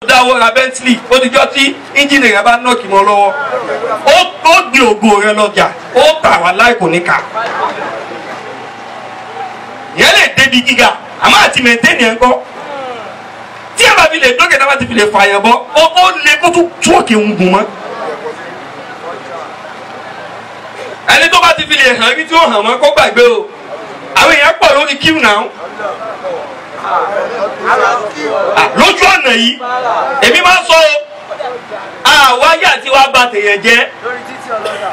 dáwọ́ ra Bentley ó ti jọ́ tí ẹ́ńjìnì rẹ̀ bá nọ́ọ̀kì mọ́ lọ́wọ́ ó gbé ògo rẹ̀ lọ́jà ó tà wá láì kò ní ká yẹn lè débi gíga àmọ́ àti mẹ́tẹ́nì ẹ̀ ń kọ́ tí ẹ bá fi lè dókè náà bá ti fi lè fààyàn bọ́ ó lè kó tún túwọ̀kì ń gùn mọ́ ẹni tó bá ti fi lè hàn ibi tí ó hàn mọ́ kó gbàgbé o àwọn èèyàn pọ̀ lórí kíw náà lójú ọ̀nà yìí èmi máa ń sọ àwáyé àti wàá ba tèèyàn jẹ́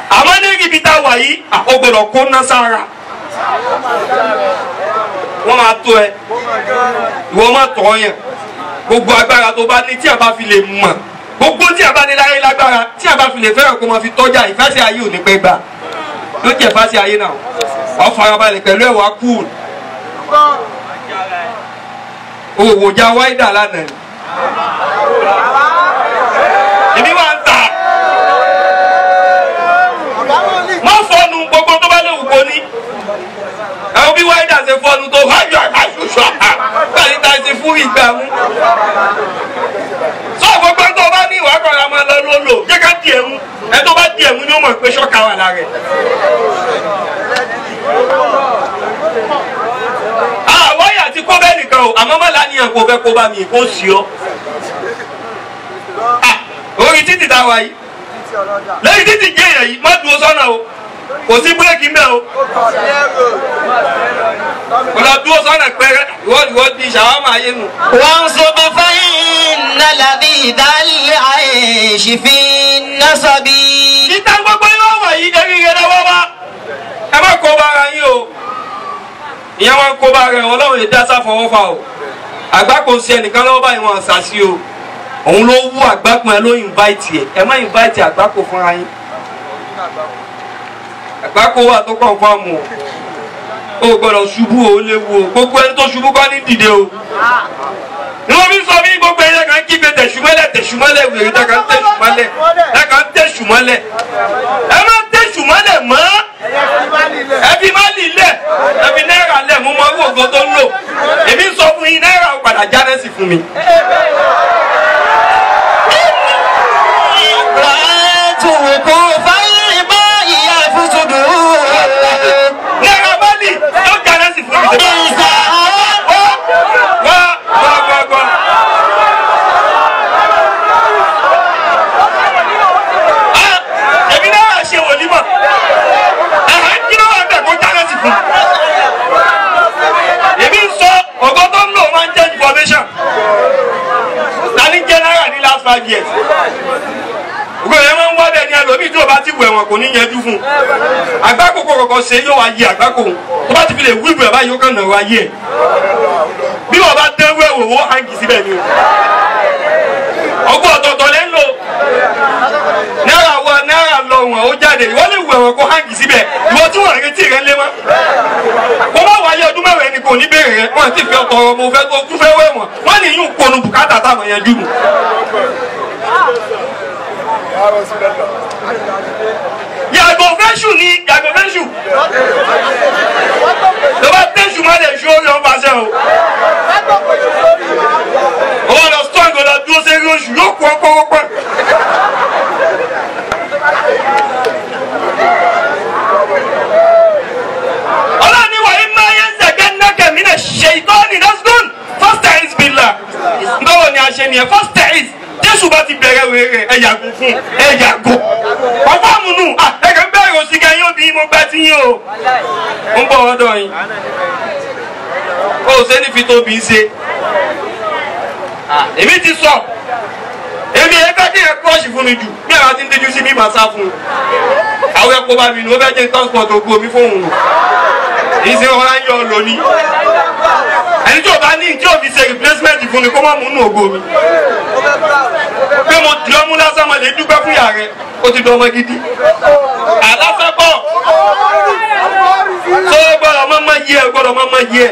àmọ́ ní ibi tá a wà yìí ó gbọ́dọ̀ kó ná sára wọ́n máa tó ẹ ìwọ máa tọ̀ yẹn gbogbo agbára tó bá ní tí a bá fi lè mọ̀ gbogbo tí a bá ní láyé lágbára tí a bá fi lè fẹ́ràn kó máa fi tọ́jà ìfẹsẹ̀ ayé ò ní pẹ́ gbà ló jẹ́ ìfẹsẹ̀ ayé náà wọ́n farabalẹ̀ pẹ̀lú ẹ̀wà kúùn owó ja wáìdà lánàá èmi máa ń ta má fọnù gbogbo tó bá léwu kò ní àwọn bí wáìdà ṣe fọnù tó wájú àṣùṣọ àgbàlí ta ṣe fún ìgbà mú sọ gbogbo tó bá ní ìwà kan ra máa lọ lólò jẹ́ ká díẹ̀ mú ẹ tó bá díẹ̀ mú ni ó mọ̀ pé ṣọ́ka wà lára ẹ̀. àwáyà ti kó bẹ́ẹ̀ nìkan o àmọ́ má láníyàn kó fẹ́ kó bá mi kó sí ọ. orí títì tá a wà yìí lẹ́yìn títì jẹ́ èèyàn yìí má dúró sọ́nà o kò sí búrẹ́kì ń bẹ̀ o kò lọ dúró sọ́nà pẹ́rẹ́ ìwọ́dìwọ́ di ṣàwámà ayé nu. wọ́n sọ bá fáyín nàlàbí ìdálẹ́ àìṣì fi násọ̀bí. ìta gbogbo yóò wọ̀ yìí débi rẹ̀ lọ́wọ́ wa ẹ má kó bá ara yín o ìyẹn wọn kó bá rẹ̀ ọlọ́run lè dá sáfọwọ́fà o àgbákò sí ẹnìkan lọ́wọ́ báyìí wọn ṣàṣì o òun ló wú àgbákò ẹ ló invite ẹ má invite àgbákò fúnra yín àgbákò wà tó kàn fún àmù o gbọ́dọ̀ ṣubú o léwu o gbogbo ẹni tó ṣubú kọ́ ní dìde o ni wọ́n fi sọ fún gbogbo ẹ̀yẹ kan kí bẹ tẹ̀sùmọ́lẹ̀ wèrè tẹ̀ kan tẹ̀sùmọ́lẹ̀ ẹ má tẹ̀sùmọ́lẹ̀ mọ́ ẹ fi má lì lẹ̀ ẹ fi náírà lẹ̀ mú mọ́ owó ògo tó ń lò èmi sọ fún yín náírà padà jáde sí fún mi. kò fáyín bá ìyá ìfúsùdù. náírà má lì yóò jáde sí fún mi. Yes. Gbogbo ẹ̀ máa ń wá bẹ́ẹ̀ ni ẹlòmíì tí o bá ti wẹ̀ wọ̀n kò ní yanjú fún un. Àgbákò kọ̀ọ̀kan ṣe yóò wá yé àgbákò tó bá ti fi lè wíwú ẹ̀ báyìí yóò kàn náà wá yé ẹ̀. Bí wọ́n bá dán wẹ̀ wò ó hangi síbẹ̀ ni o. Ọgbọ́n ọ̀tọ̀ọ̀tọ̀ lẹ́ ń lò. Náírà lọ wọ̀n ó jáde ìwọ́n lè wẹ̀ wọ̀n kó hangi síbẹ̀ ìwọ́n tí wọ́n retí rẹ̀ lé mọ́. Kó má wáyé ọdún mẹ́wàá ẹni kò ní béèrè rẹ̀ wọ́n ti fi ọ̀tọ̀ ọmọ òfẹ́ tó kú fẹ́ wẹ̀ wọ̀n wọ́n ní yún konu bùkátà táwọn yẹn jù. Yàgò fẹ́ṣù ni yàgò fẹ́ṣù. Ló bá tẹ̀sù má lè ṣó yọ̀ ọ́ fàṣẹ o. Owó lọ strong lọ dúró sí eré oṣù yóò kú ọkọ̀ ọkọ̀. Ọlọ́ni wà ní máa yẹn ṣẹ̀gẹ́ nẹ́kẹ̀ mí lè ṣe ìtọ́ni lọ́sùn. First time is billa. Ndọ́wọ́ ni a ṣe nìyẹn first time is. Jésù bá ti bẹ̀rẹ̀ wẹ̀rẹ̀ ẹ yàgò fún ẹ yàgò. Ọ̀pọ̀ àmúnú ẹ̀kẹ́ bẹ̀rẹ̀ òsì kẹ́yìn òbí mo gbẹ́ tí yín o. Ń bọ̀ ọ̀dọ̀ yín. O ò sẹ́ni fi tóbi ṣe. Èmi ti sọ. Èmi ẹ fẹ́ kí ẹ kúrọ́ọ̀ṣì fún mi jù. Bí àwọn ti ń díjú sí mi máa sá fún un. Àwọn ẹ̀kọ́ bá mi nù ó fẹ́ jẹ́ transport ògbó mi fóun. Ìṣe ọ̀rá ń yọ ọ lóní. Ẹni tí o bá ní tí o fi ṣe replacement fún mi kó má mú nù ògbó mi. Pé mo di ọmú lásán mo lè dúpẹ́ fún ìyá rẹ̀ ó ti dán ọmọ gidi. Àlàfẹ́ pọ̀. Tó gbọ́dọ̀ mọ́ yí ẹ.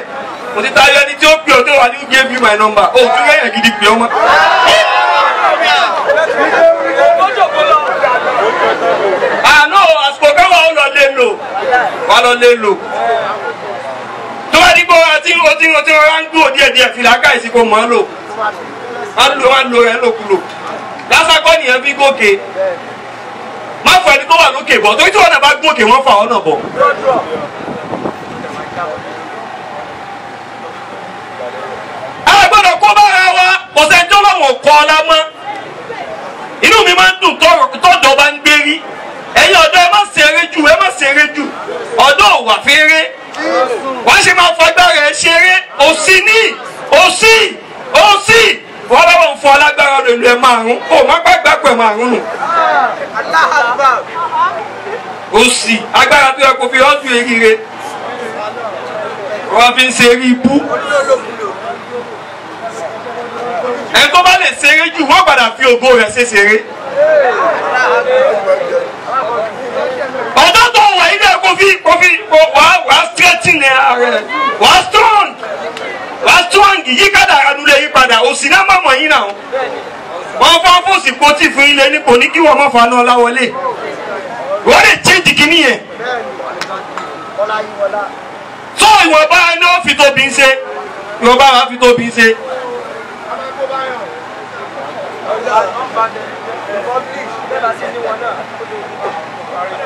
Mo ti tayọ ẹni tí ó pè ọ́ tó wà ní who gave you my number. O tún rẹ̀yàn gidi pè ọ́ mọ́. Àná àsìkò káwá ó lọ lé lò. Wà lọ lé lò. Tó bá dípò àti ọtí ọ̀rá ń dúró díẹ̀díẹ̀ fìlà káìsí kò mọ́ lò. wọ́n lo rẹ̀ lókulò lásán kọ́ nìyẹn fi gòkè má fọ ẹni tó wà lókè bọ̀ torí tí wọ́n náà bá gòkè wọ́n fà ọ́ náà bọ̀. a gbọ́dọ̀ kó bára wa kò sẹ́ni tó lọ́wọ́ kọ́ ọ la mọ́ inú mi máa ń dùn tọ́jọ́ bá ń gbérí ẹ̀yin ọ̀dọ́ ẹ má ṣeré jù ọ̀dọ́ ò wà fẹ́rẹ́ wọ́n ṣe máa fagbára ẹ̀ ṣeré òsì wọ́n bá wọn fọ alágbára rẹ̀ lu ẹ̀ márùn-ún kó má gbàgbà pẹ̀ márùn-ún nù. òsì agbára tó yẹ kó fi ọ́dún eríire wọ́n fi ń ṣe eré ibú. ẹni tó bá lè ṣeré jù wọ́n padà fi ògo rẹ̀ ṣe ṣeré. ọ̀dọ́ tó wà ilé kó fi wà straighten rẹ̀ wà strong yí kádàrá lulẹ̀ yí padà òsì náà má mọ̀ yín náà wọ́n fọ́n fòsì pọ́tì fún ilé nípò ní kí wọ́n má fa náà láwọlé wọ́n lè change kìíní yẹn tó ìwọ̀nba ẹni ó fi tóbi ń ṣe ìwọ̀nba wa fi tóbi ń ṣe.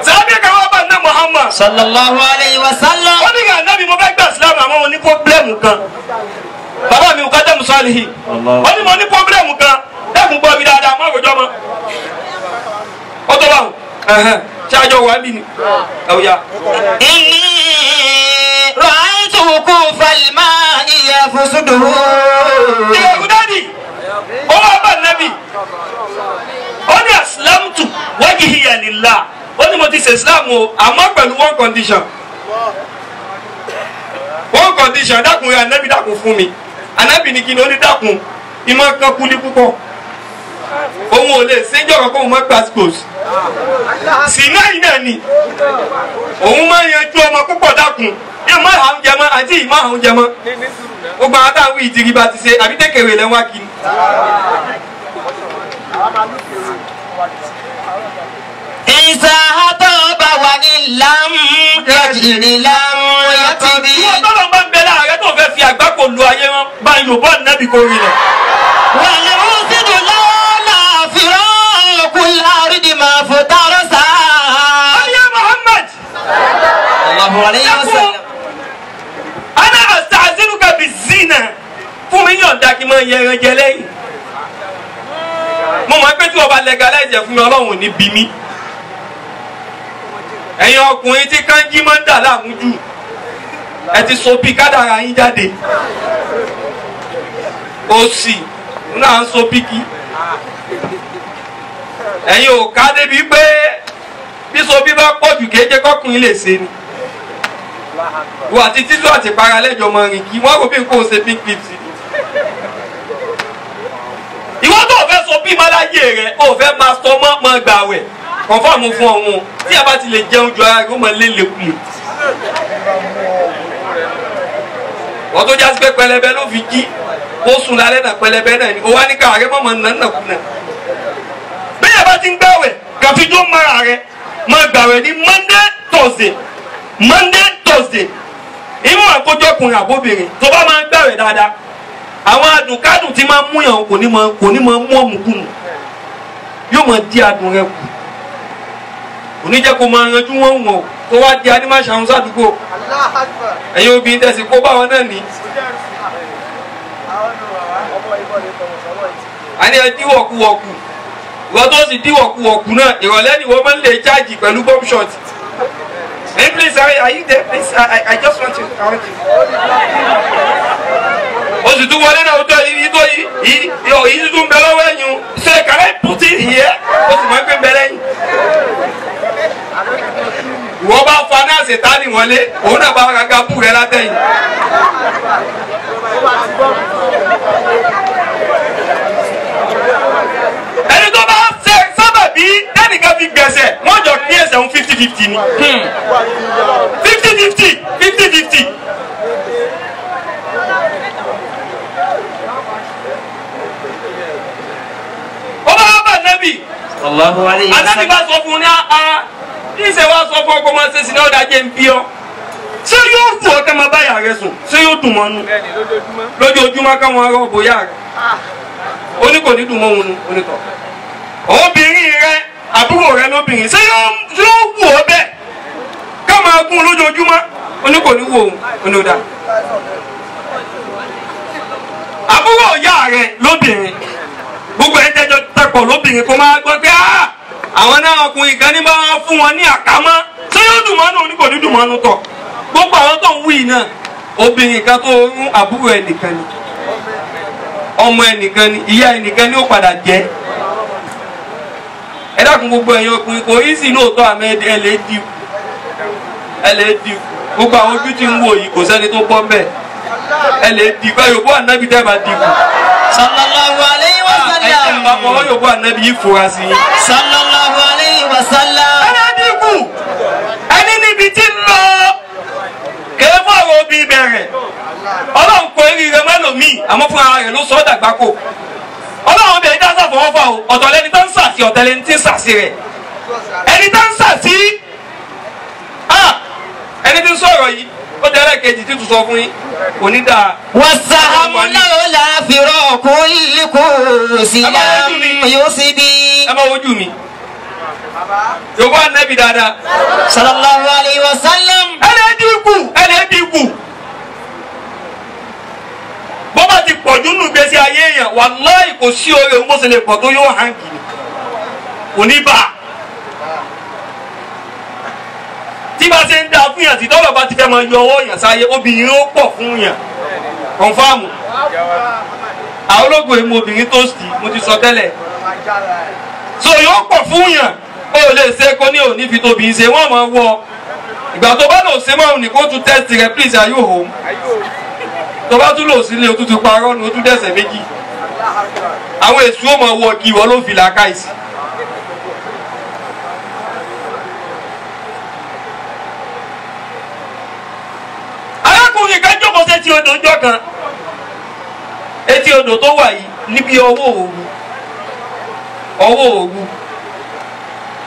sábẹ́ kan wọ́n bá ná Muhammad sallallahu alayhi wa sallam. wọ́n ní ká nábì mo fẹ́ gbà sílámù àmọ́ mo ní pọ́blẹ́mù kan bàbá mi ò ká dẹ́mu sọ́ọ́lì wọ́n ní mo ní pọ́blẹ́mù kan dẹ́kun gbọ́ mi dáadáa má rojọ́ mọ́ ó tó báwọn ṣáájọ́ wà mí ni ẹ̀wùyá. inni ra'aytu kufal ma'i yafsuduhu. ìyẹ̀kú dáàdì ó wá bá nábì ó ní aslamtu wajhiya lillah ó ní mo ti ṣe islam o àmọ́ pẹ̀lú one condition dákun rẹ anabi dákun fún mi anabi ní kí ni ó ní dákun ìmọ̀ kan kú ní púpọ̀ òun ò lè séjọ́ kan kóun má gbàgbọ́s sínú ẹ̀yìn náà ni òun máa ń yanjú ọmọ púpọ̀ dákun ìmọ̀ àwọn oúnjẹ mọ́ àti ìmọ̀ àwọn oúnjẹ mọ́ gbogbo àwọn táwọn ìdírí bá ti ṣe àbí tẹ́kẹ̀rẹ̀ lẹ́wọ̀n kiri. Isa hatoba wa ilam yajiri lam yatibi. Wọ́n tọ́lọ̀ máa ń bẹ láàárẹ̀ tó fẹ́ fi àgbákò lu ayé wọn bá Yorùbá nẹ́bí kò rí lẹ̀. Wà lè mú sínú lọ́la fìràn kúlá rídì máa fò tààrọ̀ sáà. Aliya Muhammad. Allahu alayhi wa sallam. Ana asta'zinuka bizina fún mi yọ̀ǹda kí n máa yẹ ẹran jẹ lẹ́yìn. Mo máa ń pẹ́ tí wọ́n bá legalize fún mi Ọlọ́run ní bí mi. Ẹ̀yin ọkùnrin tí kánjí máa ń dà láàmú jù ẹ ti so bí kádàrá yín jáde òsì náà ń so bíkí ẹ̀yin ò ká débi pé bí so bí bá pọ̀ jù kéje kọkùnrin lè ṣe ni wà àti títú àti para lẹ́jọ́ mọ rìn kí wọ́n rò bí nǹkan ò ṣe pink clips ni ìwọ́n tó fẹ́ so bí máláyé rẹ̀ ò fẹ́ máa sọ mọ́ gbàwẹ̀ kọ̀fọ́ọ̀mù fún ọ̀hún tí a bá ti lè jẹun ju ara rẹ̀ ó mọ̀ lélẹ̀kulè. wọ́n tó jásí pé pẹlẹbẹ ló fi jí ó sùn lálẹ́ náà pẹlẹbẹ náà ni ó wá ní káàrẹ́ mọ̀mọ́ nànàkúnà. bẹ́ẹ̀ bá ti ń gbàwẹ̀ kàfíjọ́ mara rẹ̀ máa gbàwẹ̀ ní Monday Thursday ìmọ̀ àkójọkùnrin àbóbìnrin tó bá máa ń gbàwẹ̀ dáadáa àwọn adùnkádùn tí máa ń múyàn kò ní máa mú ọ̀mùkùnù yóò máa di adùn rẹ̀ kù oníjẹ́ kó máa ranjú wọn wọ̀n tó wá di anímọ̀ṣàrún sádùúgbò ẹ̀yin obìnrin tẹ̀sí kó báwọn náà ní. a ní ẹ díwọ̀kuwọ̀kù ìwọ́n tó sì díwọ̀kuwọ̀kù náà ìrọ̀lẹ́ ni wọ́n máa ń lè chájì pẹ̀lú bomb shot. Hey, please, are you there? Please, I just want you. O sì tún wọlé náà tó yìí tún bẹ lọ́wọ́ ẹ̀yìn ṣe can I put it here? O sì máa ń gbé bẹ lẹ́yìn. Ìwọ bá fa náà ṣètánì wọlé òun náà bá gàgà bù rẹ látẹ̀yìn. Ẹni tó bá ṣe sábàbí ẹnìkan fi gbẹ̀sẹ̀ wọ́n jọ kí ẹsẹ̀ ń 50-50 ni. 50-50. Ọba bá nẹ́bì. Allahu alayhi wa Ànábì bá sallam. sọ fún ní ní ìṣe wa sọ fún ọkọ máa ṣe sí náà dájẹ́ ń bí ọ. Ṣé yóò fún ọ kẹ́ máa bá yàrá rẹ sùn? Ṣé yóò dùn mọ́nú? Lójoojúmọ́ káwọn ará ọ̀bọ̀ yàrá. ó ní kò ní dùn mọ́ òun nu onítọ̀ obìnrin rẹ àbúrò rẹ lóbìnrin ṣé yóò wù ọ́ bẹ́ẹ̀ ká máa gún lójoojúmọ́ ó ní kò ní wù òun onídàá àbúrò ìyá rẹ lóbìnrin gbogbo ẹ̀ tẹ́jọ́ tẹ̀pọ̀ lóbìnrin kó máa gbọ́ pé àwọn náà ọkùnrin kan ní bá wọn fún wọn ní àkámọ́ ṣé yóò dùn mọ́nú ní kò ní dùn mọ́nú tọ̀ gbogbo àwọn tó ń wí náà obìnrin kan tó rún àbúrò ẹnìkan ni ọmọ ẹnìkan ni ìyá ẹnìkan ni ó padà jẹ́ ẹ dákun gbogbo ẹ̀yin ọkùnrin kò yí sí lóòótọ́ àmọ́ ẹ lè dì gbogbo àwọn ojú tí ń wò yìí kò sẹ́ni tó bọ́ mbẹ́ ẹ lè dì bá yòókù ànábì tẹ́ bá dìbò. sallallahu alayhi wa sallam. ẹ bá fọwọ́ yòókù ànábì yìí fura sí i. sallallahu alayhi wa sallam. ẹ lè dìbò ẹni níbi tí ń lọ kèé fọwọ́ bí bẹ̀rẹ̀ ọlọ́run kò rí rẹ mẹ́lòmíì àmọ́ fún ara rẹ̀ ló sọ ọ́ dàgbà kò ọlọ́run bẹ̀rẹ̀ dá sàfọwọ́fà o ọ̀tọ̀ lẹni tó ń sàsí ọ̀tọ̀ lẹni tí ń sàsí rẹ̀ ẹni tó ń sàsí ẹni tí ń sọ̀rọ̀ yìí ó tẹ́lẹ̀ kejì tí tún sọ fún yín kò ní dáa. wàsàmù lọ́la fìrọ̀ kó líkù sílámù yóò sì bí. ẹ máa wojú mi yorùbá nẹ́bi dáadáa. sallallahu alayhi wa sallam. ẹlẹ́dìkù bó bá ti pọ̀jù nù gbèsè ayé èèyàn wàláhì kò sí oore ń bó ṣe lè pọ̀ tó yóò hàn kì í kò ní bá a. tí bá ṣe ń da fún yàn tí tọ́lọ̀ bá ti fẹ́ máa yọ ọwọ́ yàn sáyé obìnrin ó pọ̀ fún yàn kọ̀nfàmù àwọn ológun èmi obìnrin tó sì mo ti sọ tẹ́lẹ̀ so yóò pọ̀ fún yàn ó lè ṣe kó ní òní fi tóbi ṣe wọ́n máa wọ ìgbà tó bá lò ṣe máa ní kó tún test rẹ please are you home tó bá tún lò sílé o tún ti parọ́ ní o tún dẹ̀sẹ̀ méjì àwọn èṣù ó máa wọ kí ìwọ ló fi làákàyèsí. arákùnrin kan jókòó sí etí odò ńjọ́ kan etí odò tó wà yìí níbi ọwọ́ òru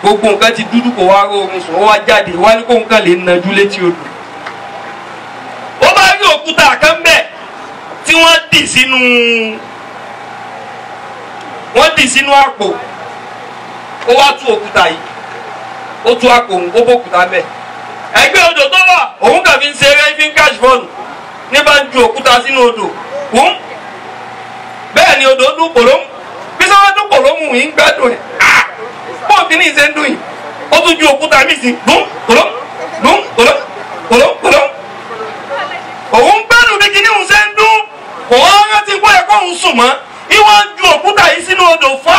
gbogbo nǹkan ti dúdú kò wá rọrùn sùn ó wá jáde wá ní kó nǹkan lè nàjú létí odò ó bá rí òkúta kan bẹ́ẹ̀ tí wọ́n dì sínú àpò ó wá tú òkúta yìí ó tú àpò òun ó bókúta bẹ́ẹ̀ ẹgbẹ́ odò tó wà òun kàn fi ń ṣeré fi ń cash fọ́ọ̀nù ní bá ń ju òkúta sínú odò kùn bẹ́ẹ̀ ni odò dún kòlómù bí sọ́wọ́n dún kòlómù yìí ń gbádùn ẹ̀ pọ́ọ̀n kìíní ṣe ń dún yìí ó tún ju òkúta míì sí dún kòlómù dún kòlómù kòlómù kòlómù òun gbádùn bí kìíní òun ṣe ń dún kò wọ́n rántí pé ẹ̀kọ́ òun sùn mọ́ ìwọ́n ju òkúta yìí sínú odò fá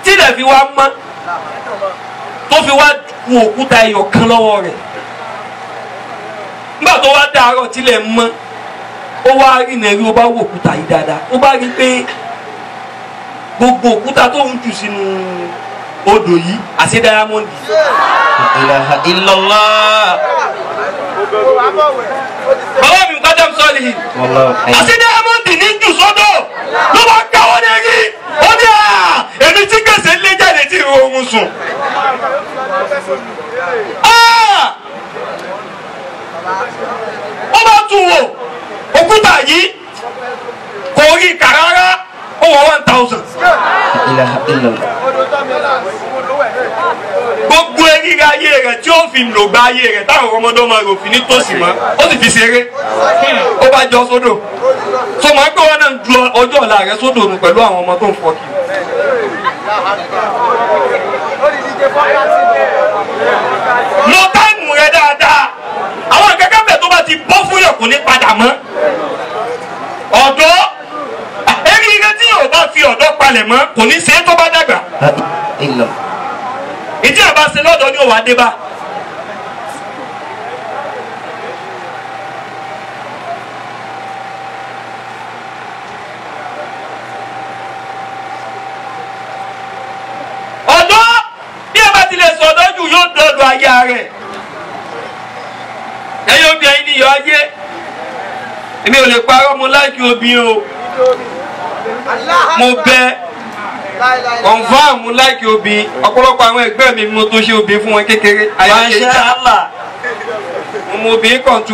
tílẹ̀ fi wá mọ́ tó fi wá ku òkúta ẹyọ kan lọ́wọ́ rẹ̀ nígbà tó wá dàárọ̀ tílẹ̀ mọ́ ó wá rí nàrí ó bá wo òkúta yìí dáadáa ó bá rí pé gbogbo òkúta tó ń jù sínú odò yìí àṣẹ dáyámọ́ndì. ilaha illallah. bàbá mi nǹkan jẹ́ sọ́ọ̀lì yìí àṣẹ dáyámọ́ndì ní jù sọ́dọ̀ ló bá káwọ́ ní rí ó ní èmi tí gbèsè lé jáde tí oorun sùn. ó bá tún wò òkúta yìí kò rí ìkà rárá ó wọ 1000. gbogbo eríra ayé rẹ̀ tí ó fi lògbà ayé rẹ̀ táwọn ọmọdé ọmọ rẹ̀ òfin ní tòsí mọ́ ó sì fi ṣeré ó bá jọ sódò tó máa ń pè wọ́n náà ń ju ọjọ́ ọ̀la rẹ̀ sódò nù pẹ̀lú àwọn ọmọ tó ń fọ́ kiri. lo táìmù rẹ̀ dáadáa àwọn kẹ́kẹ́ bẹ̀ tó bá ti bọ́ fún yàn kò ní padà mọ́ ọ̀dọ́ eríire tí yóò bá fi ọ̀dọ́ palẹ̀ mọ́ kò ní ṣe é tó bá dàgbà ìdí àbá ṣe lọ́dọ̀ ni ó wà dé bá. ọ̀dọ́ bí ẹ bá ti lè sọ ọ̀dọ́ jù yóò dọ̀dọ̀ ayé rẹ̀ ẹ̀yin obìnrin ni yọ ayé èmi ò lè parọ́ mo láìkí obìnrin o mo bẹ confam mo láìkí obìnrin ọ̀pọ̀lọpọ̀ àwọn ẹgbẹ́ mi mo tó ṣe obìnrin fún wọn kékeré àyà kéjà mo mọ obìnrin kan tún.